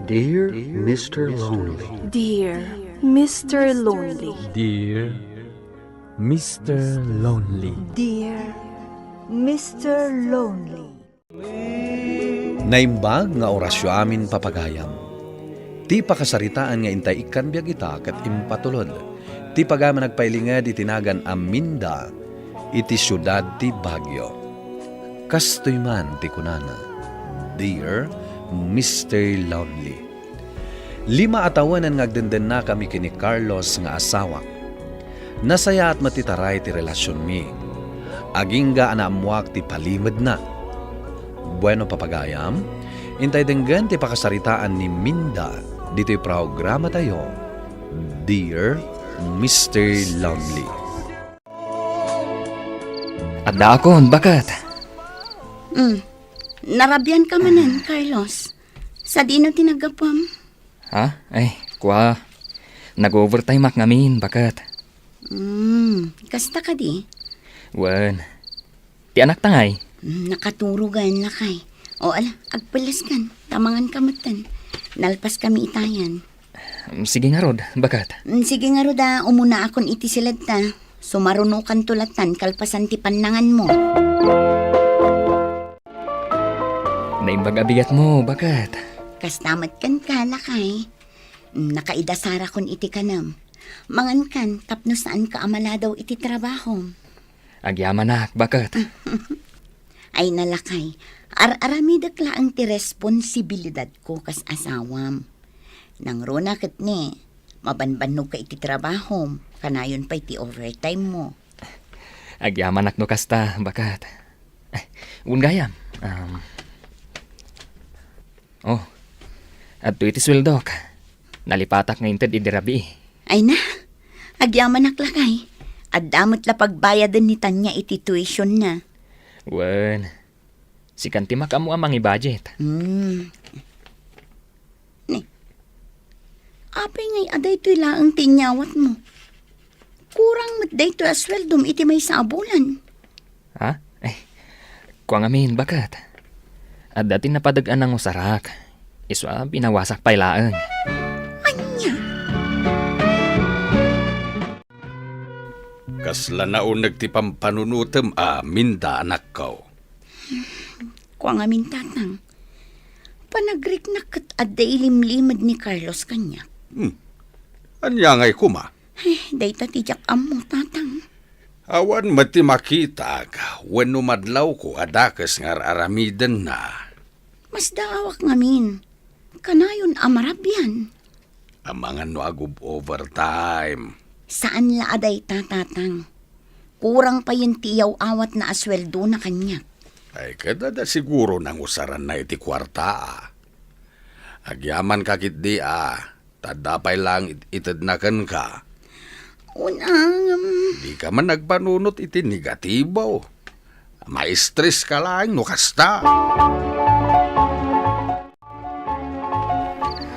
Dear Mr. Lonely. Dear Mr. Lonely. Dear Mr. Lonely. Dear Mr. Lonely. Naimbag nga orasyo amin papagayam. Ti pakasaritaan nga intay ikan biyag ita kat impatulod. Ti pagama nagpailingad itinagan Aminda iti syudad ti Baguio. Kastoy man ti kunana. Dear Mr. Lonely. 5 atawanan ngagdenden na kami kini Carlos nga asawa. Nasaya at matitaray ti relasyon mi. Aging ga anaamuak ti palimad na. Bueno papagayam, intay denggan ti pakasaritaan ni Minda dito'y programa tayo, Dear Mr. Lonely. Adda akon, bakat? Narabyan ka manan, Carlos. Sa dino tinagapam? Ha? Ay, kwa. Nag-overtime ak ngamin, bakat? Kasta ka di? Wan. Ti anak tangay? Nakaturugan lakay. O ala, agpalas kan. Tamangan kamatan. Nalpas kami itayan. Sige nga rod, bakat? Sige nga Roda, umuna akon iti silad ta. Sumarunukan tulatan, kalpasan ti panangan mo. Naimbag abigat mo, bakat? Kastamat kan ka, lakay. Nakaidasara kon iti kanam. Mangan kan, tapno saan ka amala daw iti trabaho. Agyaman ak, bakat? Ay nalakay, aramidak laang ti responsibilidad ko kas asawam. Nang rona kat ni, mabanbanog ka iti trabaho, kanayon pa iti overtime mo. Agyaman ak no kasta, bakat? Ungayam. At iti sweldok. Nalipatak nga inted idirabi. Ay na, agyaman naklakay. At damot la pagbayadan ni Tanya iti tuition na. Wan. Si kantimak amo amang i-budget. Apay ngay aday to'y laang tinyawat mo. Kurang matday to asweldom iti may sabulan. Ha? Kuang amin, bakat? At dati napadagan ng usarak. Iswa, binawasak pailaang. Anya? Kasla naunag ti pampanunutem Minda anak ko. Kuang amin tatang. Panagrik na kat aday limlimad ni Carlos kanya. Anya ngay kuma? Day tatijak amo tatang. Awan mati makita when numadlaw ko adakas ngar aramiden na. Mas daawak ngamin. Kanayon amarabyan. Amangan no agub overtime. Saan la aday tatatang? Kurang pa yung tiyaw awat na asweldo na kanya. Ay kadada siguro nang usaran na iti kwarta. Agyaman kakit di tadapay lang itadnakan ka. Unang... Di ka man nagpanunot iti negatibo. Ma-stress ka lang no kasta.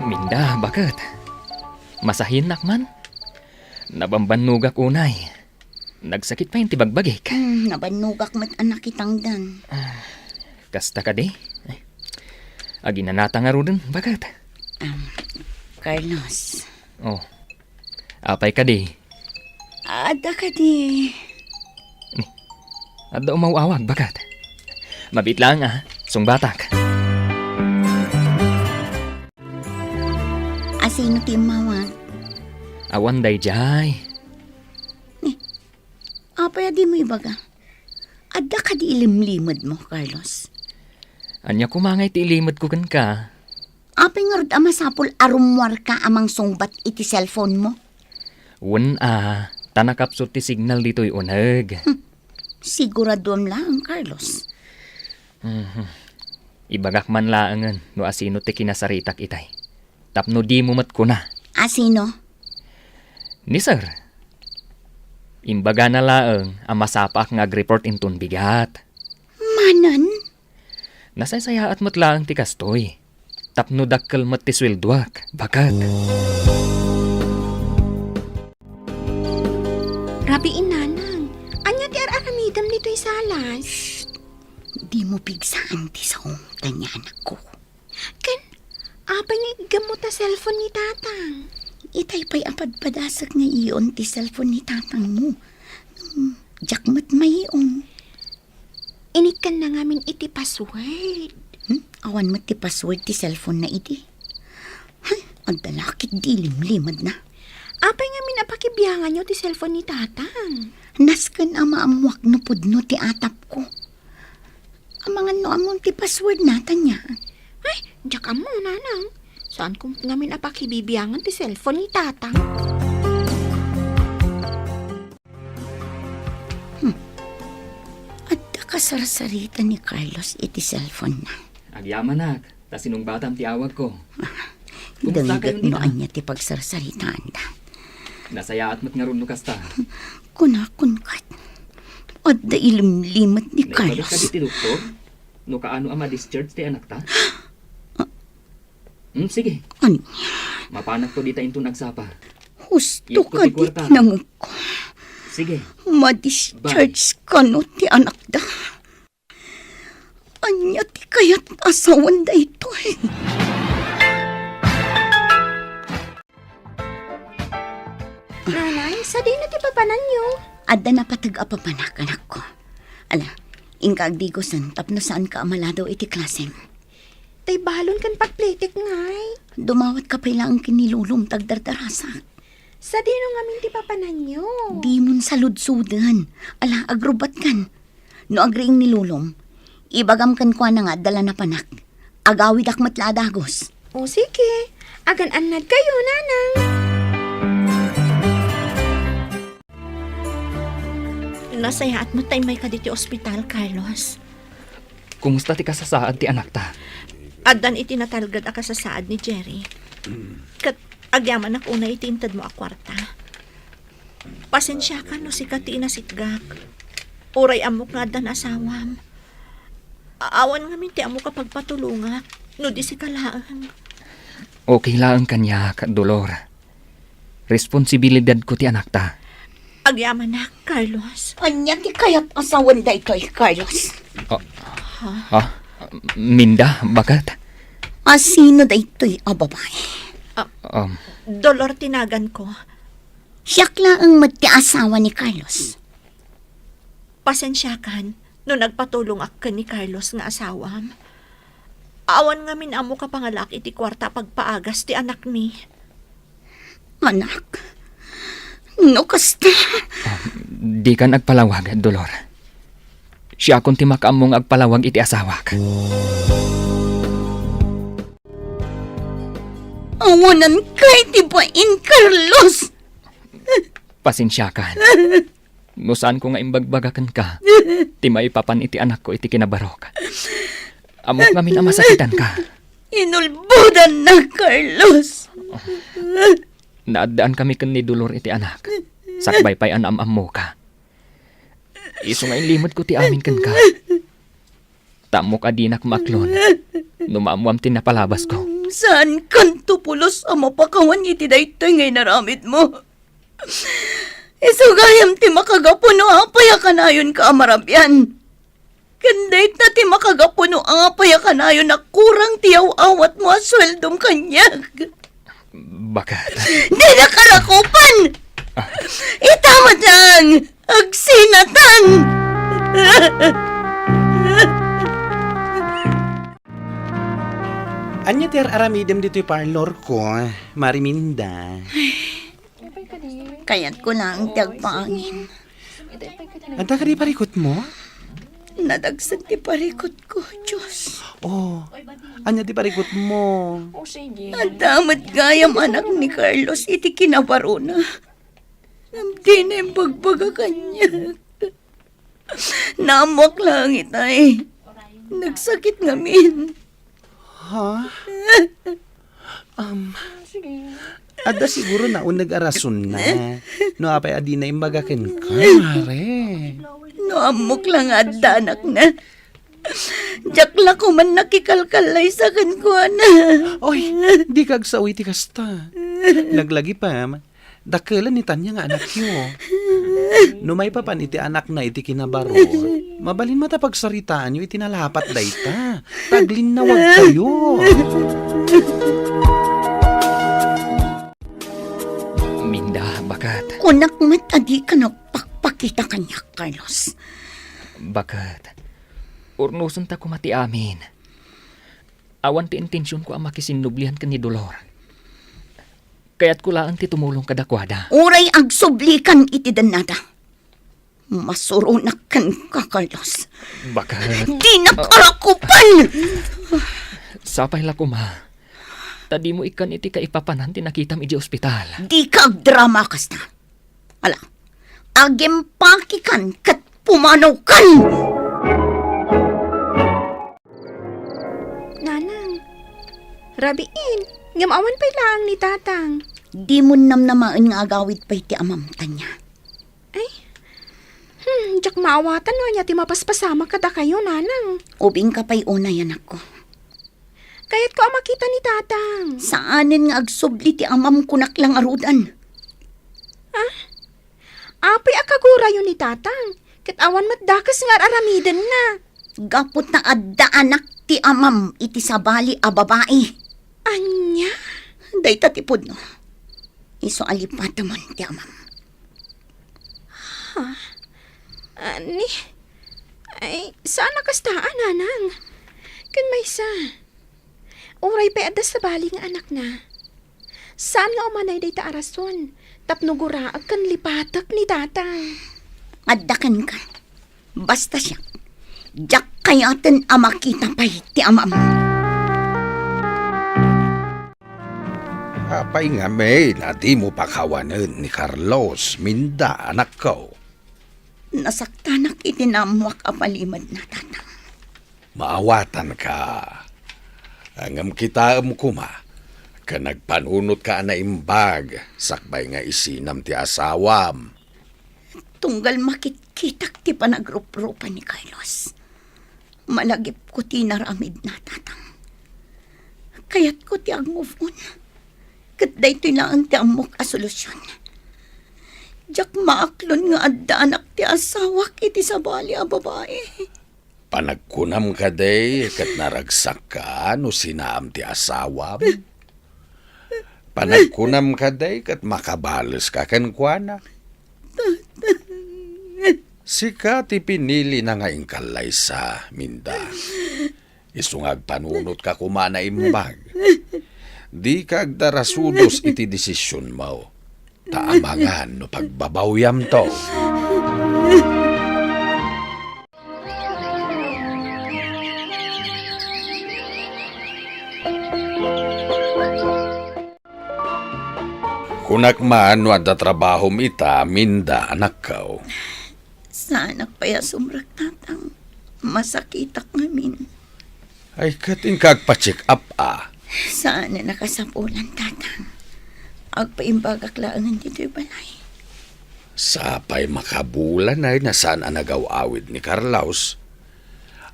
Minda, bakat? Masahin nakman? Nabambanugak unay. Nagsakit pa yung tibagbagik. Nabanugak mat anak kitang dan. Kasta ka di? Aginanata nga rin, bakat? Carlos. Oh. Apay ka di? Ada ka di. Adda umawawag, bakat? Mabit lang sungbatak. Asino ti mawag? Awan day jay. Apay di mo ibaga. Ada ka di ilimlimad mo, Carlos. Anya kumangay ti ilimad ko kan ka. Apay nga rod amasapol arumwar ka amang sungbat iti cellphone mo. Tanakapsot ti signal dito'y unag. Siguradom lang, Carlos. Ibagak man laangan no asino ti kinasaritak itay. Tapno di mo mat ko na. Asino? Ni sir. Imbaga na laang ang masapak nga report intun bigat. Manan? Nasasaya at matlaang ti kastoy. Tapno dakkel mat ti swelduak. Bakat. Rabi inanang. Anya ti aramidam nito'y salas. Di mo pigsaan ti saong tanya anak ko. Ken, Apa nga igamot ta cellphone ni tatang? Itay pa'y apadpadasak nga iyon ti cellphone ni tatang mo. Jakmat mayon. Inikan na ngamin iti password. Awan mo ti password ti cellphone na iti. Ay, ang dalakit di limlimad na. Apa nga minapakibiyangan nyo ti cellphone ni tatang? Nasken ama amuak no pudno ti atap ko. Amangan no amon ti password natan niya. Ay, diyak mo, nanang. Saan kung namin apakibibiyangan ti cellphone ni tatang? At kasarsarita ni Carlos iti cellphone na. Agyaman nak, ta sinong batam ti awag ko. Kumusta Danggat kayo, Nita? noan niya ti pagsarsaritaan da. Nasaya at mat nga ron no kasta. Kunakunkat. At da ilimlimat ni Naibalik ka Carlos. di ti doktor? No kaano ama discharge ti anak ta? Sige, Ano? mapanak to di ta into nagsapa. Husto Iyot ko ka ti di kwarta. tinangag ko. Sige, Ma-discharge ka no ti anak da. Anya ti kayat asawan da ito eh. Nanay, sa di na ti papanan nyo. Adda na patag-apapanak anak ko. Ala, ingkagdigosan tapno saan ka amalado iti klaseng. Tay balon kan pagplitik ngay. Dumawat ka pa ilang kinilulum tagdardarasa. Sa di no ngamin ti papanan nyo. Di mun saludsudan. Ala, agrubat kan. No agriing nilulum, ibagam kan kwa na nga dala na panak. Agawid akmat ladagos. O sige, agan anad kayo, nanang. Nasayaat mo tayo may kaditi ospital, Carlos. kumusta ti kasasaad ti anak ta? Adan itinatalgad aka sa saad ni Jerry. Kat agyaman ako na itintad mo akwarta. Pasensya ka no si kati inasitgak. Uray amok nga dan asawam. Aawan nga minti amo kapag patulunga. No di si kalaan. Okay lang kanya, Dolor. Responsibilidad ko ti anak ta. Agyaman na, Carlos. Anya ti kayat asawan da ito'y, Carlos. Minda, bagat? Asino da ito'y babae? Dolor tinagan ko. Siyak lang ang mati asawa ni Carlos. Pasensyakan no nagpatulong ak ni Carlos nga asawam. Awan nga min amo ka pangalak iti kwarta pagpaagas ti anak ni. Anak, no kasta. Di ka nagpalawag, Dolor. Siya kung timakam mong agpalawag iti asawak. Awanan kay ti bain, Carlos. Pasensyakan. No saan ko nga imbagbagakan ka, ti maipapan iti anak ko iti kinabarok. Amok kami na masakitan ka. Inulbudan na, Carlos. Naadaan kami kan ni Dolor iti anak. Sakbay pa'y anam-am mo ka. Iso nga limod ko ti amin kan ka. Tamok adinak maklon. Numamuam tinapalabas ko. Saan kan tupulos ang mapakawan iti daytoy ngay naramid mo? Isugayam ti makagapuno apaya kanayon ka amarabyan. Kanday na ti makagapuno ang apaya kanayon na kurang tiyaw awat mo asweldom kanyag. Bakat. Di na karakupan! Itamad lang! Agsinatan! Anya ter aramidem dito'y parlor ko, Mariminda. Kaya't ko lang tiyagpangin. Anta ka di parikot mo? Nadagsan ti parikot ko, Diyos. Oh, anya di parikot mo? Adamat gayam anak ni Carlos iti kinabaro na. Namdi na yung bagbaga kanya. Namok lang itay. Nagsakit ngamin. Ha? Ada siguro na unag arason na. No apay adi na imbagakin ka, mare. No amok lang adda anak na. Jakla ko man nakikalkalay sa kankwana. Oy, di kag sawi ti kasta. Laglagi pa, dakelan ni Tanya nga anak yo. No may papan iti anak na iti kinabaro. Mabalin mata pagsaritaan yo iti nalapat dayta. Taglin na wag kayo. Kunak matadi ka nagpakpakita kanya, Carlos. Bakit? Urnuson ta ko mati amin. Awan ti intensyon ko ang makisinublihan ka ni Dolor. Kaya't ko laan ti tumulong kadakwada. Uray agsublikan iti danada. Masurunak kan ka, Carlos. Bakit? Di nakarakupan! Sapay la ko ma. Tadi mo ikan iti kaipapanan ti nakita mi di ospital. Di ka agdrama kasta. Ala, agempakikan kat pumanaw kan! Nanang, rabiin, ngamawan pa lang ni tatang. Di mo namnamaan nga agawid pa iti amam tanya. Jak maawatan mo niya ti mapaspasama kada kayo, nanang. Ubing ka pa'y unay anak ko. Kaya't ko ang makita ni tatang. Saanin nga agsubli ti amam kunak lang arudan. Apay akagura yun ni tatang. Kitawan matdakas nga aramidan na. Gapot na adda anak ti amam iti sabali a babae. Anya? Day tatipod no. Iso alipatamon ti amam. Ani? Ay, saan nakastaan, nanang? Kan may sa. Uray pa adas sa bali nga anak na. Saan nga umanay day ta arason? Tapnugura kan lipatak ni tatang. Addakan ka. Basta siya. Jak kayaten amakita pa ti amam. Apay nga may, na di mo pakawanan ni Carlos, Minda, anak ko. Nasaktanak itinamwak a palimad na tatang. Maawatan ka. Angam kita kuma. Ka nagpanunot ka na imbag, sakbay nga isinam ti asawam. Tunggal makitkitak ti panagrup-rupan ni Carlos. Malagip ko ti naramid na tatang. Kaya't ko ti ag-move on. Kat daytoy lang ti amok a solusyon. Jak maaklon nga adda anak ti asawak iti sabali a babae. Panagkunam ka day, kat naragsak ka, no sinaam ti asawam. Panagkunam ka day, kat makabalos ka kankwana. Sika ti pinili na nga ingkalay sa Minda. Isungag panunot ka kumana imbag. Di kag darasudos iti desisyon mo. Taamangan no pagbabawyam to. Kunak man wadda trabaho ita, Minda, anak ko. Sana paya sumrak tatang. Masakitak ngamin. Ay kating kagpa-check up Sana nakasapulan tatang. Agpaimbagak laangan dito'y balay. Sapay makabulan ay nasaan ang nagaw-awid ni Carlos.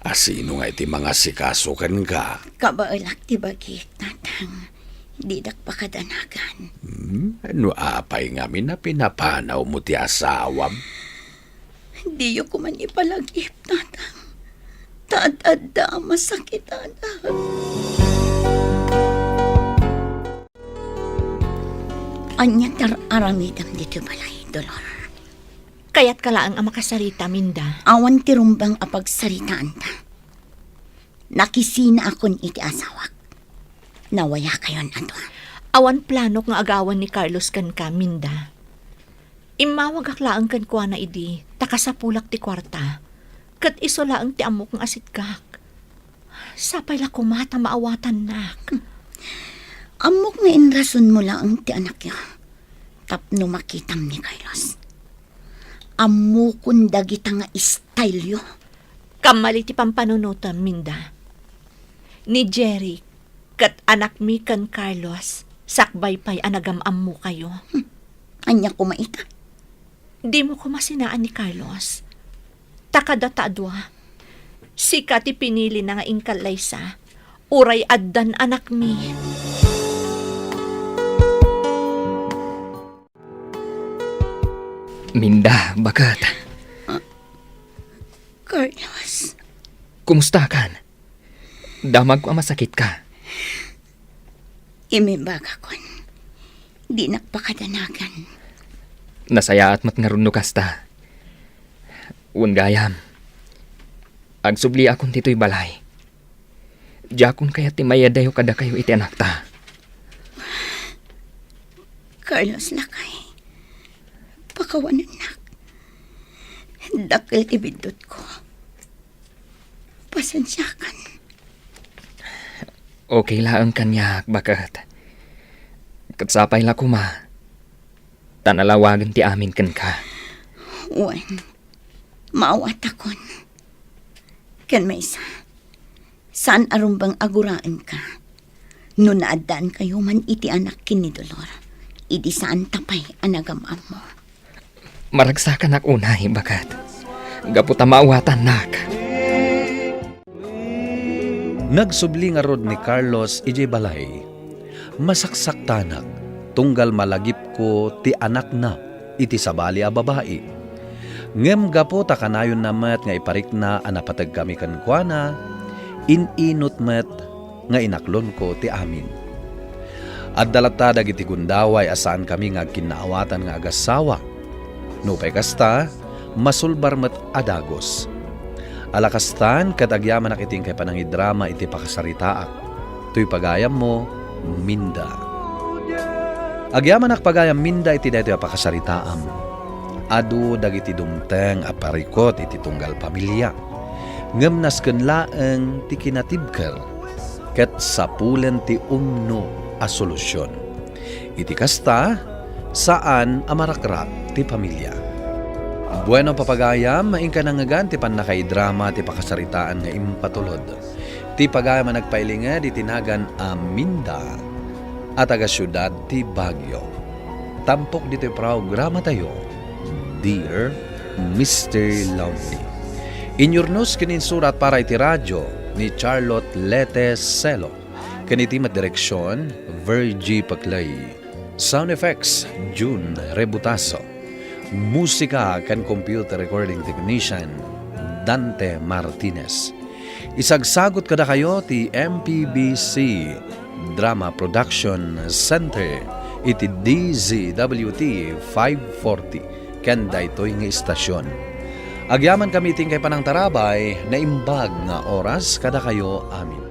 Asino nga iti mga sikasukan ka? Kabaalak ti bagit tatang. Didak pa kadanagan. Ano apay nga na pinapanaw mo ti asawam? Di ko man ipalagip tatang. Taad-adda masakitan. Anya aramidam dito balay, Dolor. Kaya't kalaang ang makasarita, Minda. Awan ti rumbang apagsaritaan ta. Nakisina akon iti asawak. Nawaya kayon ato. Awan planok nga agawan ni Carlos kan ka, Minda. Imawag aklaan kan kuha na idi, takasapulak ti kwarta. Kat isolaang ti amok ng asitkak. Sapay la kumata maawatan nak. Amok nga inrason mo lang ti anak yo. Tapno makitam ni Carlos. Amukon dagita nga style yo. Kamali ti pampanunutan, Minda. Ni Jerry, kat anak mi kan Carlos, sakbay pa'y anagamam mo kayo. Anya kumaita. Di mo ko masinaan ni Carlos. Takadataadwa. Sika ti pinili na nga ingkalaysa. Uray addan anak mi. Minda, bakit? Carlos. Kumusta kan? Damag ko ang masakit ka. Imimbaga kon. Di nakpakadanagan. Nasaya at matngaruno kasta. Un gayam. Agsubli akong tito'y balay. Jakon kaya ti mayadayo kada kayo iti anak ta. Carlos Lakay, pakawanan nak. Dakil ti bindot ko. Pasensyakan. Okay lang kanyak, bakit? Katsapay la kuma. Tanalawagan ti amin kan ka. Wan, maawat akon. Kan may isa, saan arumbang aguraan ka? No naadaan kayo man iti anak kin ni Dolor, idi saan tapay anagamam mo. Maragsakan ak unay, bakat? Gaputa maawatan nak. Nagsubli nga rod ni Carlos ijay balay. Masaksak tanak, tunggal malagip ko ti anak na, iti sabali a babae. Ngem gapo ta kanayon namat nga iparik na anapatag kami kankwana, ininot met nga inaklon ko ti amin. At dalata dagiti gundaway asaan kami nga kinaawatan nga agasawa. Nupay kasta, masulbar met adagos. Alakastan kat agyaman nakiting kay panangidrama iti pakasaritaak. Tuy pagayam mo, Minda. Agyaman ak pagayam Minda iti daytoy pakasaritaam. Adu dagiti dumteng aparikot iti tunggal pamilya. Ngem nasken laeng ti kinatibkel ket sapulen ti umno a solusyon. Iti kasta saan amarakrak ti pamilya. Bueno papagayam maing kanangagan ti pannakaidrama ti pakasaritaan nga impatulod. Ti pagayam nagpailinga di tinagan a Minda at aga syudad ti Baguio. Tampok dito programa tayo. Dear Mr. Lonely. Inyurnos kinin surat para iti radyo ni Charlotte Lete Celo. Kaniti direksyon Virgie Paclay. Sound effects June Rebutaso. Musika kan computer recording technician Dante Martinez. Isagsagot kada kayo ti MPBC Drama Production Center iti DZWT 540 ken daytoy nga istasyon. Agyaman kami ting kay panang tarabay na imbag nga oras kada kayo amin.